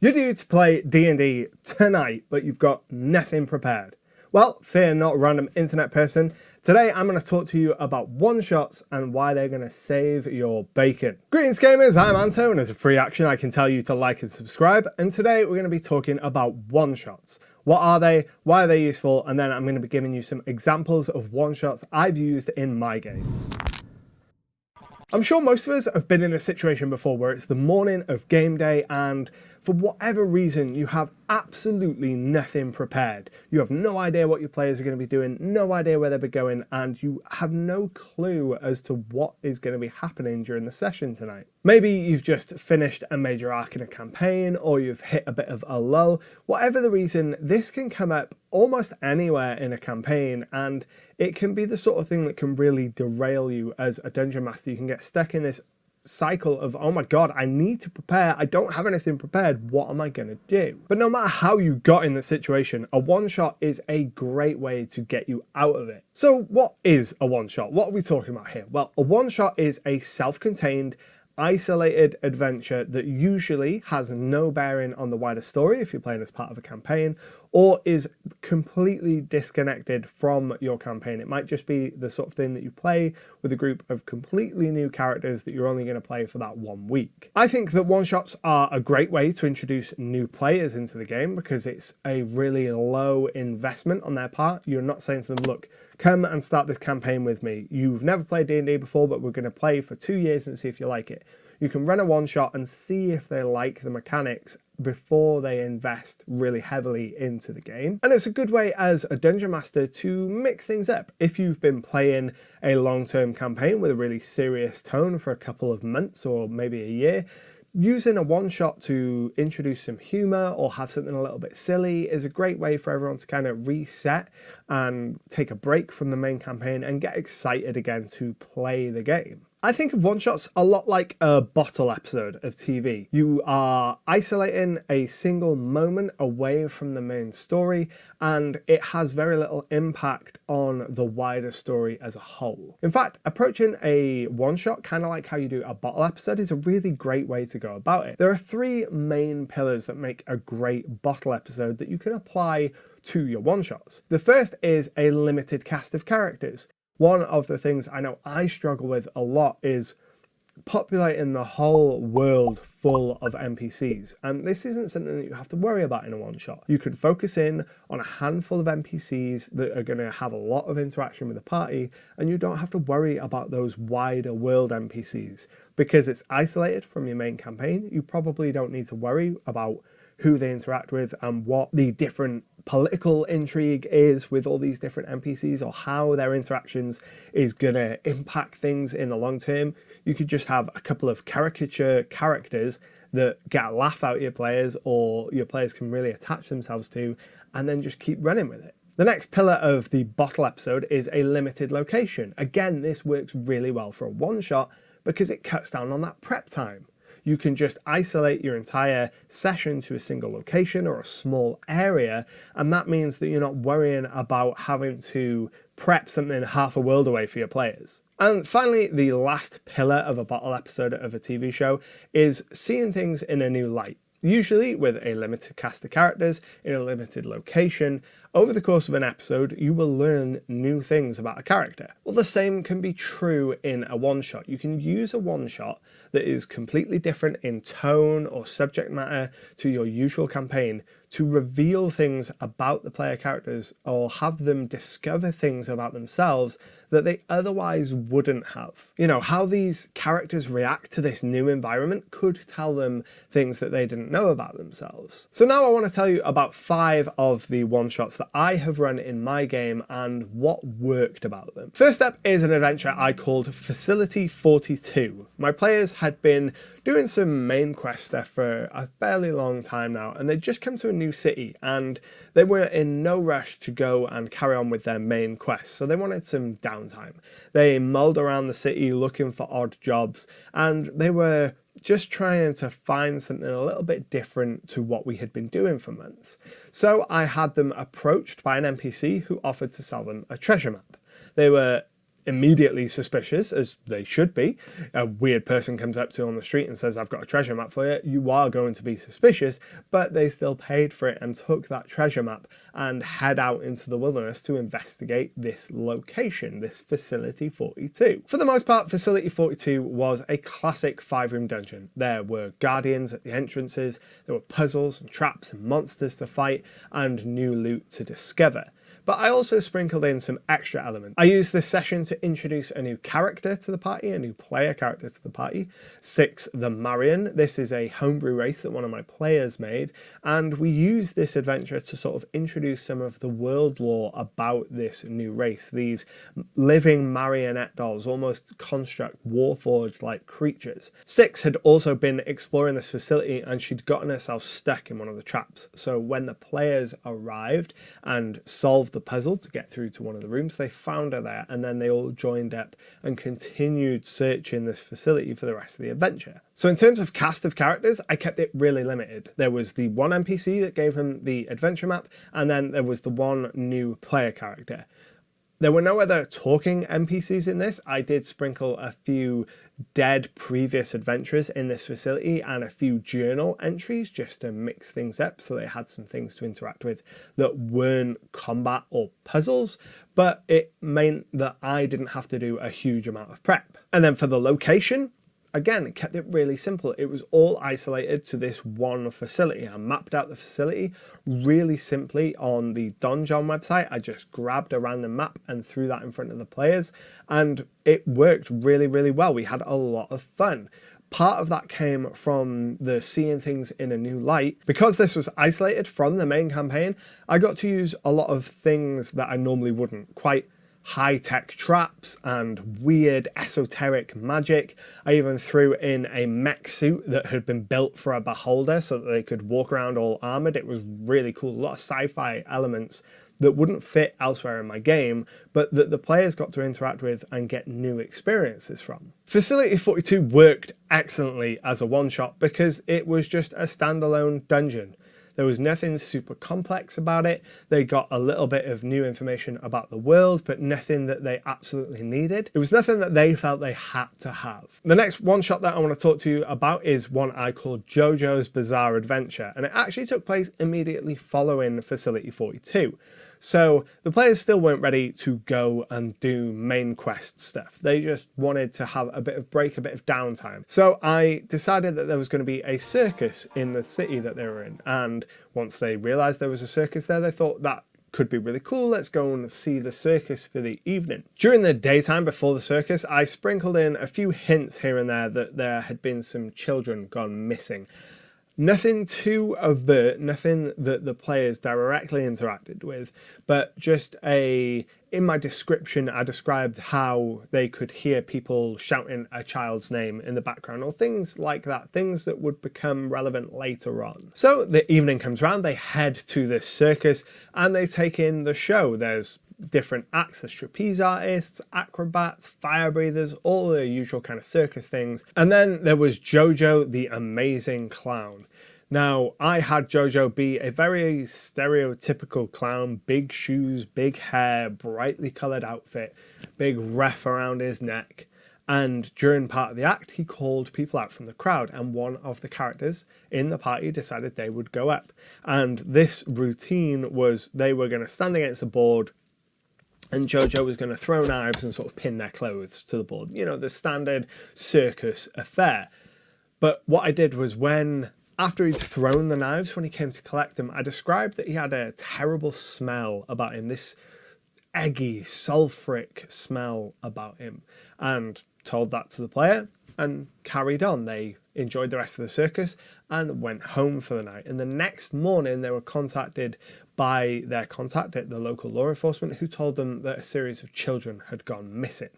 You're due to play D&D tonight, but you've got nothing prepared. Well, fear not, random internet person. Today I'm going to talk to you about one-shots and why they're going to save your bacon. Greetings gamers, I'm Anto, and as a free action I can tell you to like and subscribe, and today we're going to be talking about one-shots. What are they, why are they useful, and then I'm going to be giving you some examples of one-shots I've used in my games. I'm sure most of us have been in a situation before where it's the morning of game day and for whatever reason you have absolutely nothing prepared. You have no idea what your players are going to be doing, no idea where they'll be going, and you have no clue as to what is going to be happening during the session tonight. Maybe you've just finished a major arc in a campaign, or you've hit a bit of a lull. Whatever the reason, this can come up almost anywhere in a campaign, and it can be the sort of thing that can really derail you as a dungeon master. You can get stuck in this cycle of, oh my god, I need to prepare, I don't have anything prepared, what am I going to do? But no matter how you got in the situation, a one-shot is a great way to get you out of it. So what is a one-shot? What are we talking about here? Well, a one-shot is a self-contained, isolated adventure that usually has no bearing on the wider story if you're playing as part of a campaign, or is completely disconnected from your campaign. It might just be the sort of thing that you play with a group of completely new characters that you're only going to play for that 1 week. I think that one-shots are a great way to introduce new players into the game because it's a really low investment on their part. You're not saying to them, look, come and start this campaign with me. You've never played D&D before, but we're going to play for 2 years and see if you like it. You can run a one-shot and see if they like the mechanics before they invest really heavily into the game. And it's a good way as a dungeon master to mix things up. If you've been playing a long-term campaign with a really serious tone for a couple of months or maybe a year, using a one-shot to introduce some humour or have something a little bit silly is a great way for everyone to kind of reset and take a break from the main campaign and get excited again to play the game. I think of one-shots a lot like a bottle episode of TV. You are isolating a single moment away from the main story, and it has very little impact on the wider story as a whole. In fact, approaching a one-shot, kind of like how you do a bottle episode, is a really great way to go about it. There are 3 main pillars that make a great bottle episode that you can apply to your one-shots. The first is a limited cast of characters. One of the things I know I struggle with a lot is populating the whole world full of NPCs, and this isn't something that you have to worry about in a one-shot. You can focus in on a handful of NPCs that are going to have a lot of interaction with the party, and you don't have to worry about those wider world NPCs. Because it's isolated from your main campaign, you probably don't need to worry about who they interact with and what the different political intrigue is with all these different NPCs or how their interactions is going to impact things in the long term. You could just have a couple of caricature characters that get a laugh out of your players or your players can really attach themselves to, and then just keep running with it. The next pillar of the bottle episode is a limited location. Again, this works really well for a one-shot because it cuts down on that prep time. You can just isolate your entire session to a single location or a small area, and that means that you're not worrying about having to prep something half a world away for your players. And finally, the last pillar of a bottle episode of a TV show is seeing things in a new light. Usually with a limited cast of characters in a limited location. Over the course of an episode, you will learn new things about a character. Well, the same can be true in a one-shot. You can use a one-shot that is completely different in tone or subject matter to your usual campaign to reveal things about the player characters or have them discover things about themselves that they otherwise wouldn't have. You know, how these characters react to this new environment could tell them things that they didn't know about themselves. So now I want to tell you about 5 of the one-shots that I have run in my game and what worked about them. First up is an adventure I called Facility 42. My players had been doing some main quest stuff for a fairly long time now, and they'd just come to a new city and they were in no rush to go and carry on with their main quest, so they wanted some downtime. They mulled around the city looking for odd jobs, and they were just trying to find something a little bit different to what we had been doing for months. So I had them approached by an NPC who offered to sell them a treasure map. They were immediately suspicious, as they should be. A weird person comes up to you on the street and says, I've got a treasure map for you. You are going to be suspicious, but they still paid for it and took that treasure map and head out into the wilderness to investigate this location, this Facility 42. For the most part, Facility 42 was a classic 5-room dungeon. There were guardians at the entrances, there were puzzles and traps and monsters to fight, and new loot to discover. But I also sprinkled in some extra elements. I used this session to introduce a new character to the party, a new player character to the party, Six the Marion. This is a homebrew race that one of my players made, and we used this adventure to sort of introduce some of the world lore about this new race. These living marionette dolls, almost construct Warforged-like creatures. Six had also been exploring this facility and she'd gotten herself stuck in one of the traps. So when the players arrived and solved the puzzle to get through to one of the rooms, they found her there, and then they all joined up and continued searching this facility for the rest of the adventure. So in terms of cast of characters, I kept it really limited. There was the one NPC that gave him the adventure map, and then there was the one new player character. There were no other talking NPCs in this. I did sprinkle a few dead previous adventurers in this facility and a few journal entries just to mix things up so they had some things to interact with that weren't combat or puzzles, but it meant that I didn't have to do a huge amount of prep. And then for the location, again, it kept it really simple. It was all isolated to this one facility. I mapped out the facility really simply on the Donjon website. I just grabbed a random map and threw that in front of the players, and it worked really, really well. We had a lot of fun. Part of that came from the seeing things in a new light. Because this was isolated from the main campaign, I got to use a lot of things that I normally wouldn't. Quite high-tech traps and weird esoteric magic. I even threw in a mech suit that had been built for a beholder so that they could walk around all armored. It was really cool. A lot of sci-fi elements that wouldn't fit elsewhere in my game, but that the players got to interact with and get new experiences from. Facility 42 worked excellently as a one-shot because it was just a standalone dungeon. There was nothing super complex about it. They got a little bit of new information about the world, but nothing that they absolutely needed. It was nothing that they felt they had to have. The next one shot that I want to talk to you about is one I called Jojo's Bizarre Adventure, and it actually took place immediately following Facility 42. So the players still weren't ready to go and do main quest stuff. They just wanted to have a bit of break, a bit of downtime. So I decided that there was going to be a circus in the city that they were in. And once they realized there was a circus there, they thought that could be really cool. Let's go and see the circus for the evening. During the daytime before the circus, I sprinkled in a few hints here and there that there had been some children gone missing. Nothing too overt, nothing that the players directly interacted with, but just in my description, I described how they could hear people shouting a child's name in the background or things like that, things that would become relevant later on. So the evening comes round, they head to this circus and they take in the show. There's different acts, there's trapeze artists, acrobats, fire breathers, all the usual kind of circus things. And then there was Jojo the Amazing Clown. Now, I had Jojo be a very stereotypical clown, big shoes, big hair, brightly coloured outfit, big wreath around his neck. And during part of the act, he called people out from the crowd, and one of the characters in the party decided they would go up. And this routine was they were going to stand against a board, and Jojo was going to throw knives and sort of pin their clothes to the board. You know, the standard circus affair. But what I did was after he'd thrown the knives, when he came to collect them, I described that he had a terrible smell about him, this eggy, sulfuric smell about him, and told that to the player and carried on. They enjoyed the rest of the circus and went home for the night. And the next morning they were contacted by their contact at the local law enforcement, who told them that a series of children had gone missing.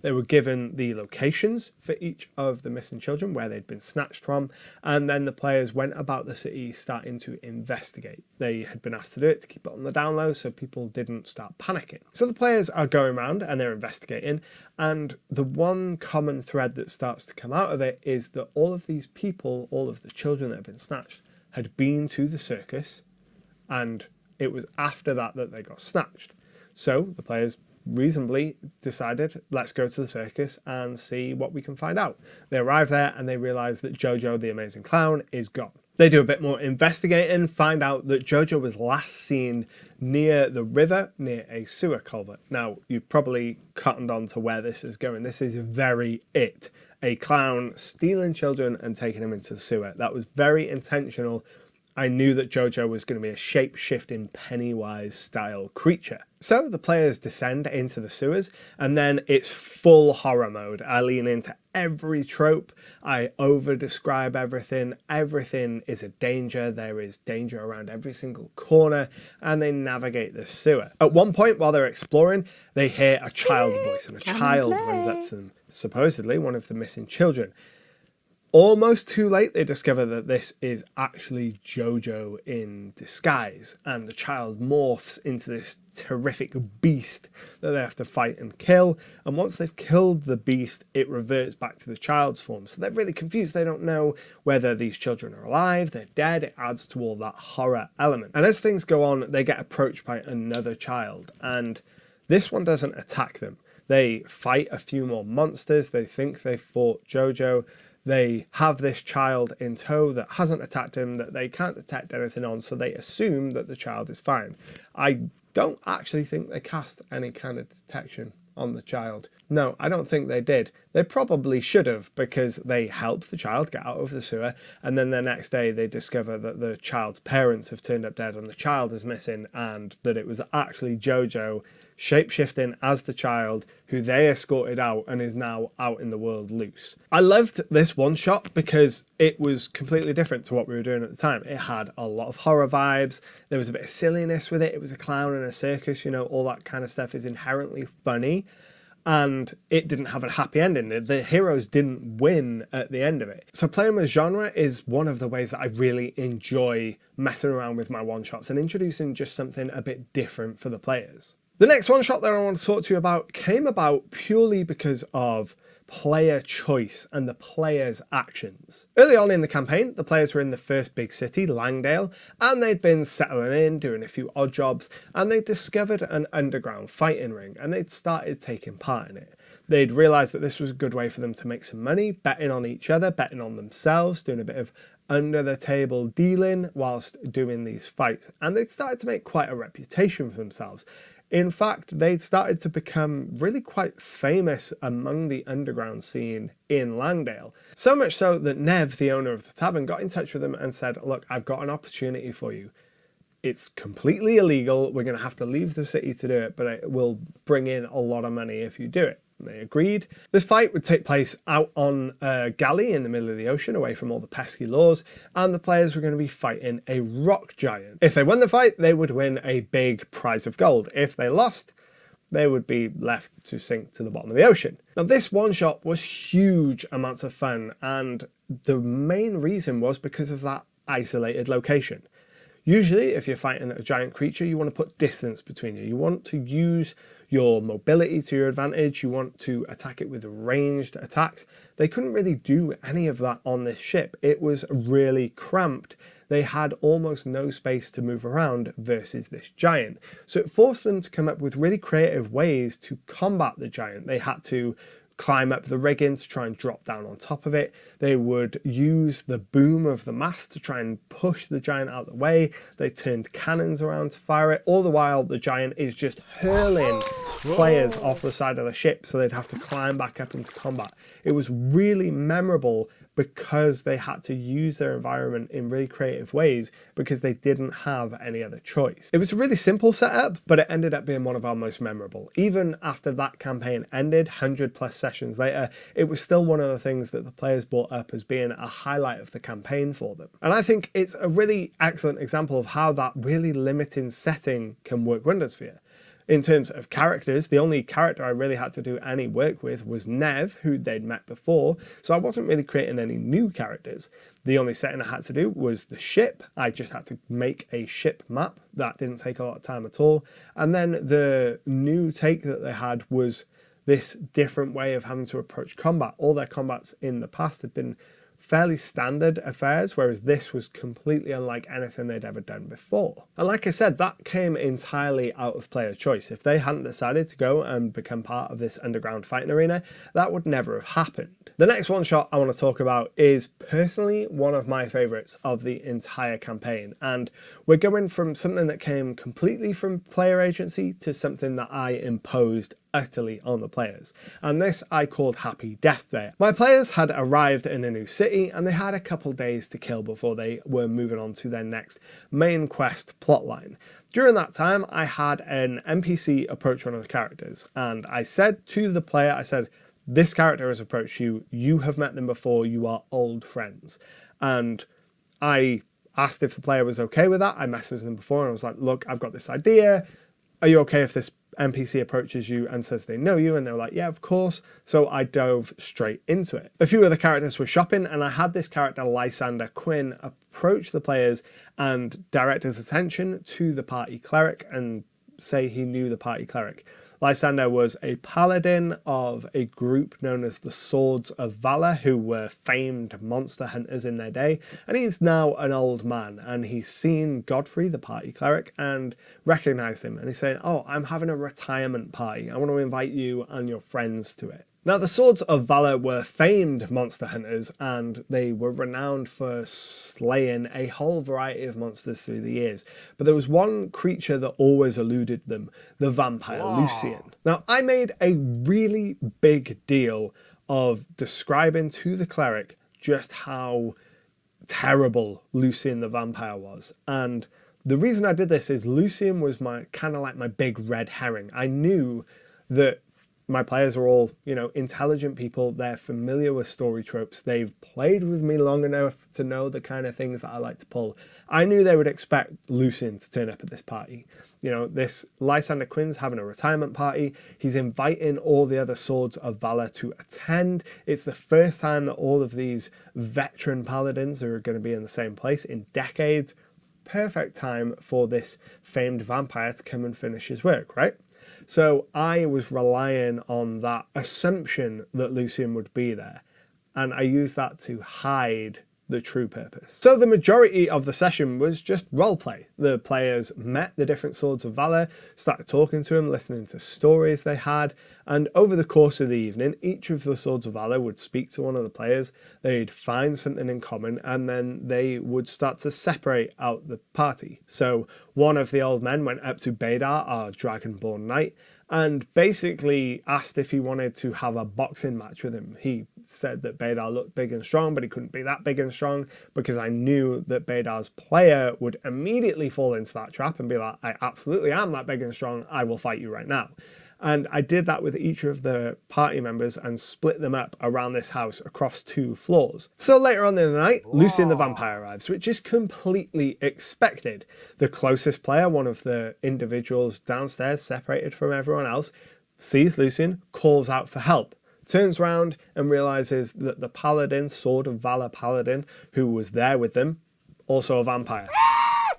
They were given the locations for each of the missing children, where they'd been snatched from, and then the players went about the city starting to investigate. They had been asked to do it to keep it on the down low so people didn't start panicking. So the players are going around and they're investigating, and the one common thread that starts to come out of it is that all of these people, all of the children that have been snatched, had been to the circus, and it was after that that they got snatched. So the players reasonably decided, let's go to the circus and see what we can find out. They arrive there and they realize that Jojo, the amazing clown, is gone. They do a bit more investigating, find out that Jojo was last seen near the river, near a sewer culvert. Now, you've probably cottoned on to where this is going. This is very it. A clown stealing children and taking them into the sewer. That was very intentional. I knew that Jojo was going to be a shape-shifting Pennywise-style creature. So the players descend into the sewers, and then it's full horror mode. I lean into every trope. I over-describe everything. Everything is a danger. There is danger around every single corner, and they navigate the sewer. At one point, while they're exploring, they hear a child's voice, and a child runs up to them, supposedly one of the missing children. Almost too late, they discover that this is actually Jojo in disguise, and the child morphs into this terrific beast that they have to fight and kill. And once they've killed the beast, it reverts back to the child's form. So they're really confused. They don't know whether these children are alive, they're dead. It adds to all that horror element. And as things go on, they get approached by another child, and this one doesn't attack them. They fight a few more monsters. They think they fought Jojo. They have this child in tow that hasn't attacked him, that they can't detect anything on, so they assume that the child is fine. I don't actually think they cast any kind of detection on the child. No, I don't think they did. They probably should have, because they helped the child get out of the sewer, and then the next day they discover that the child's parents have turned up dead and the child is missing, and that it was actually Jojo shape-shifting as the child who they escorted out and is now out in the world loose. I loved this one shot because it was completely different to what we were doing at the time. It had a lot of horror vibes. There was a bit of silliness with it. It was a clown in a circus, you know, all that kind of stuff is inherently funny. And it didn't have a happy ending. The heroes didn't win at the end of it. So playing with genre is one of the ways that I really enjoy messing around with my one-shots and introducing just something a bit different for the players. The next one-shot that I want to talk to you about came about purely because of player choice and the players' actions. Early on in the campaign, the players were in the first big city, Langdale, and they'd been settling in, doing a few odd jobs, and they discovered an underground fighting ring, and they'd started taking part in it. They'd realised that this was a good way for them to make some money, betting on each other, betting on themselves, doing a bit of under-the-table dealing whilst doing these fights, and they'd started to make quite a reputation for themselves. In fact, they'd started to become really quite famous among the underground scene in Langdale. So much so that Nev, the owner of the tavern, got in touch with them and said, look, I've got an opportunity for you. It's completely illegal. We're going to have to leave the city to do it, but it will bring in a lot of money if you do it. And they agreed. This fight would take place out on a galley in the middle of the ocean, away from all the pesky laws, and the players were going to be fighting a rock giant. If they won the fight, they would win a big prize of gold. If they lost, they would be left to sink to the bottom of the ocean. Now, this one-shot was huge amounts of fun, and the main reason was because of that isolated location. Usually, if you're fighting a giant creature, you want to put distance between you. You want to use your mobility to your advantage. You want to attack it with ranged attacks. They couldn't really do any of that on this ship. It was really cramped. They had almost no space to move around versus this giant. So it forced them to come up with really creative ways to combat the giant. They had to climb up the rigging to try and drop down on top of it. They would use the boom of the mast to try and push the giant out of the way. They turned cannons around to fire it. All the while, the giant is just hurling players off the side of the ship, so they'd have to climb back up into combat. It was really memorable because they had to use their environment in really creative ways because they didn't have any other choice. It was a really simple setup, but it ended up being one of our most memorable. Even after that campaign ended, 100+ sessions later, it was still one of the things that the players brought up as being a highlight of the campaign for them. And I think it's a really excellent example of how that really limiting setting can work wonders for you. In terms of characters, the only character I really had to do any work with was Nev, who they'd met before, so I wasn't really creating any new characters. The only setting I had to do was the ship. I just had to make a ship map. That didn't take a lot of time at all. And then the new take that they had was this different way of having to approach combat. All their combats in the past had been fairly standard affairs, whereas this was completely unlike anything they'd ever done before. And like I said, that came entirely out of player choice. If they hadn't decided to go and become part of this underground fighting arena, that would never have happened. The next one shot I want to talk about is personally one of my favorites of the entire campaign, and we're going from something that came completely from player agency to something that I imposed utterly on the players, and this I called Happy Death Day. My players had arrived in a new city and they had a couple days to kill before they were moving on to their next main quest plotline. During that time, I had an NPC approach one of the characters, and I said to the player, I said, this character has approached you, you have met them before, you are old friends. And I asked if the player was okay with that. I messaged them before and I was like, look, I've got this idea. Are you okay if this NPC approaches you and says they know you? And they were like, yeah, of course. So I dove straight into it. A few other characters were shopping, and I had this character, Lysander Quinn, approach the players and direct his attention to the party cleric and say he knew the party cleric. Lysander was a paladin of a group known as the Swords of Valor, who were famed monster hunters in their day, and he's now an old man, and he's seen Godfrey, the party cleric, and recognized him, and he's saying, oh, I'm having a retirement party, I want to invite you and your friends to it. Now, the Swords of Valor were famed monster hunters, and they were renowned for slaying a whole variety of monsters through the years. But there was one creature that always eluded them, the vampire Lucian. Now, I made a really big deal of describing to the cleric just how terrible Lucian the vampire was. And the reason I did this is Lucian was kind of like my big red herring. I knew that my players are all, intelligent people. They're familiar with story tropes. They've played with me long enough to know the kind of things that I like to pull. I knew they would expect Lucian to turn up at this party. This Lysander Quinn's having a retirement party. He's inviting all the other Swords of Valor to attend. It's the first time that all of these veteran paladins are going to be in the same place in decades. Perfect time for this famed vampire to come and finish his work, right? So I was relying on that assumption that Lucian would be there, and I used that to hide the true purpose. So the majority of the session was just roleplay. The players met the different Swords of Valor, started talking to them, listening to stories they had, and over the course of the evening, each of the Swords of Valor would speak to one of the players, they'd find something in common, and then they would start to separate out the party. So one of the old men went up to Baydar, our Dragonborn knight, and basically asked if he wanted to have a boxing match with him. He said that Baydar looked big and strong, but he couldn't be that big and strong, because I knew that Baydar's player would immediately fall into that trap and be like, I absolutely am that big and strong, I will fight you right now. And I did that with each of the party members and split them up around this house across 2 floors. So later on in the night, Lucian the vampire arrives, which is completely expected. The closest player, one of the individuals downstairs separated from everyone else, sees Lucian, calls out for help, turns around and realizes that the paladin, Sword of Valor paladin, who was there with them, also a vampire.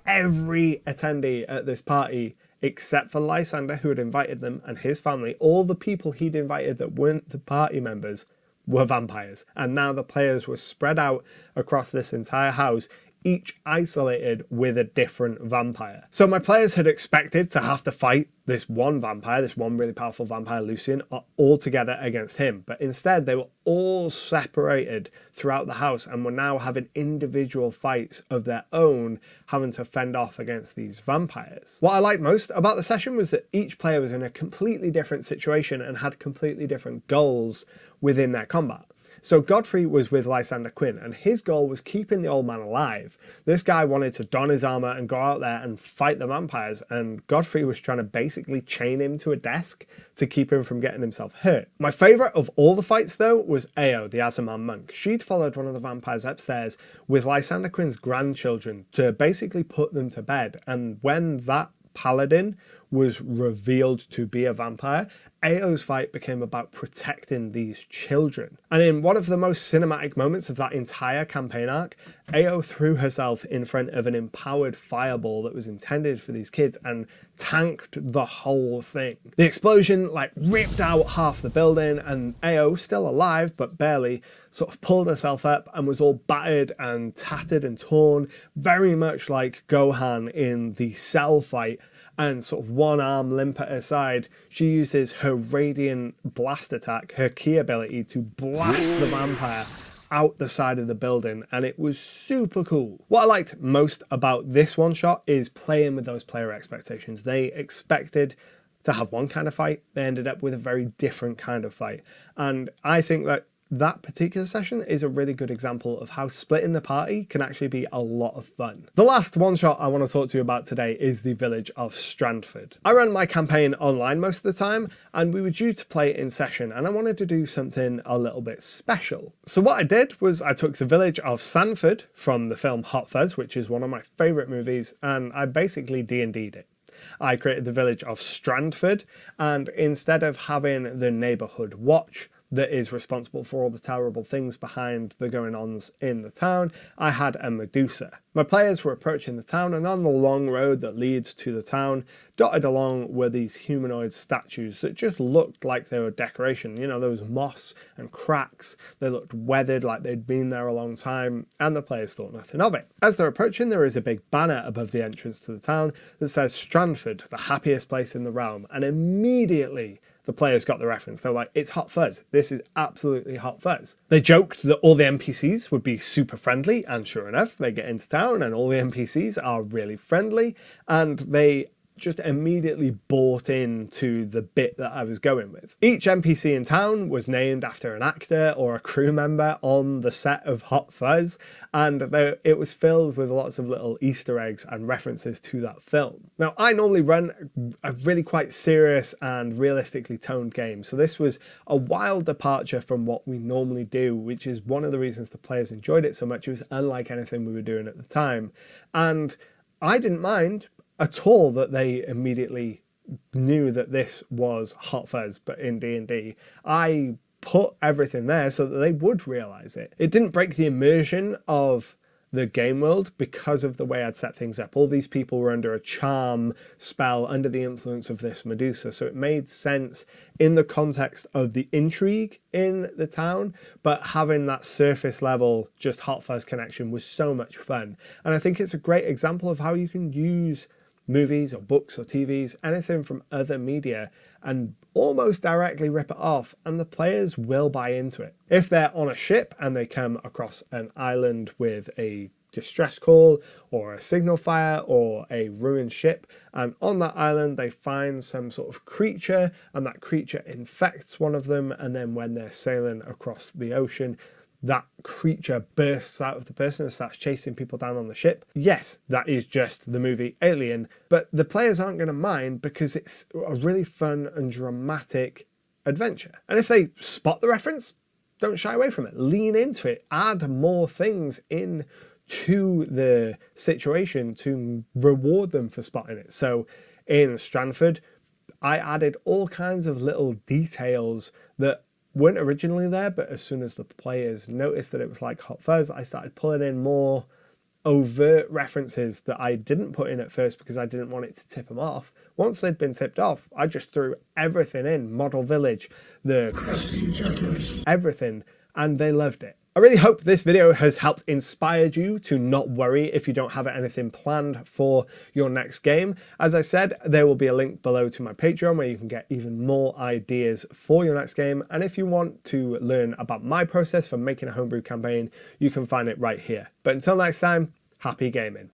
Every attendee at this party, except for Lysander, who had invited them, and his family, all the people he'd invited that weren't the party members were vampires. And now the players were spread out across this entire house, each isolated with a different vampire. So my players had expected to have to fight this one vampire, this one really powerful vampire, Lucian, all together against him. But instead, they were all separated throughout the house and were now having individual fights of their own, having to fend off against these vampires. What I liked most about the session was that each player was in a completely different situation and had completely different goals within their combat. So Godfrey was with Lysander Quinn, and his goal was keeping the old man alive. This guy wanted to don his armor and go out there and fight the vampires, and Godfrey was trying to basically chain him to a desk to keep him from getting himself hurt. My favorite of all the fights, though, was Ao, the Azaman monk. She'd followed one of the vampires upstairs with Lysander Quinn's grandchildren to basically put them to bed, and when that paladin was revealed to be a vampire, Ao's fight became about protecting these children. And in one of the most cinematic moments of that entire campaign arc, Ao threw herself in front of an empowered fireball that was intended for these kids and tanked the whole thing. The explosion like ripped out half the building, and Ao, still alive but barely, sort of pulled herself up and was all battered and tattered and torn, very much like Gohan in the Cell fight. And sort of one arm limp at her side, she uses her radiant blast attack, her key ability, to blast the vampire out the side of the building, and it was super cool. What I liked most about this one shot is playing with those player expectations. They expected to have one kind of fight, they ended up with a very different kind of fight. And I think that particular session is a really good example of how splitting the party can actually be a lot of fun. The last one shot I want to talk to you about today is the Village of Sanford. I run my campaign online most of the time, and we were due to play in session, and I wanted to do something a little bit special. So what I did was I took the Village of Sanford from the film Hot Fuzz, which is one of my favourite movies, and I basically D&D'd it. I created the Village of Sanford, and instead of having the neighbourhood watch that is responsible for all the terrible things behind the going-ons in the town, I had a Medusa. My players were approaching the town, and on the long road that leads to the town, dotted along were these humanoid statues that just looked like they were decoration. You know, there was moss and cracks, they looked weathered like they'd been there a long time, and the players thought nothing of it. As they're approaching, there is a big banner above the entrance to the town that says Sanford, the happiest place in the realm, and immediately the players got the reference. They were like, it's Hot Fuzz. This is absolutely Hot Fuzz. They joked that all the NPCs would be super friendly, and sure enough, they get into town and all the NPCs are really friendly, and they just immediately bought into the bit that I was going with. Each NPC in town was named after an actor or a crew member on the set of Hot Fuzz, and it was filled with lots of little Easter eggs and references to that film. Now, I normally run a really quite serious and realistically toned game, so this was a wild departure from what we normally do, which is one of the reasons the players enjoyed it so much. It was unlike anything we were doing at the time, and I didn't mind at all that they immediately knew that this was Hot Fuzz, but in D&D. I put everything there so that they would realise it. It didn't break the immersion of the game world because of the way I'd set things up. All these people were under a charm spell under the influence of this Medusa, so it made sense in the context of the intrigue in the town, but having that surface level, just Hot Fuzz connection was so much fun. And I think it's a great example of how you can use movies or books or TVs, anything from other media, and almost directly rip it off, and the players will buy into it. If they're on a ship and they come across an island with a distress call or a signal fire or a ruined ship, and on that island they find some sort of creature, and that creature infects one of them, and then when they're sailing across the ocean, that creature bursts out of the person and starts chasing people down on the ship. Yes, that is just the movie Alien, but the players aren't going to mind because it's a really fun and dramatic adventure. And if they spot the reference, don't shy away from it. Lean into it. Add more things in to the situation to reward them for spotting it. So in Sanford, I added all kinds of little details that weren't originally there, but as soon as the players noticed that it was like Hot Fuzz, I started pulling in more overt references that I didn't put in at first because I didn't want it to tip them off. Once they'd been tipped off, I just threw everything in, model village, everything, and they loved it. I really hope this video has helped inspired you to not worry if you don't have anything planned for your next game. As I said, there will be a link below to my Patreon where you can get even more ideas for your next game. And if you want to learn about my process for making a homebrew campaign, you can find it right here. But until next time, happy gaming.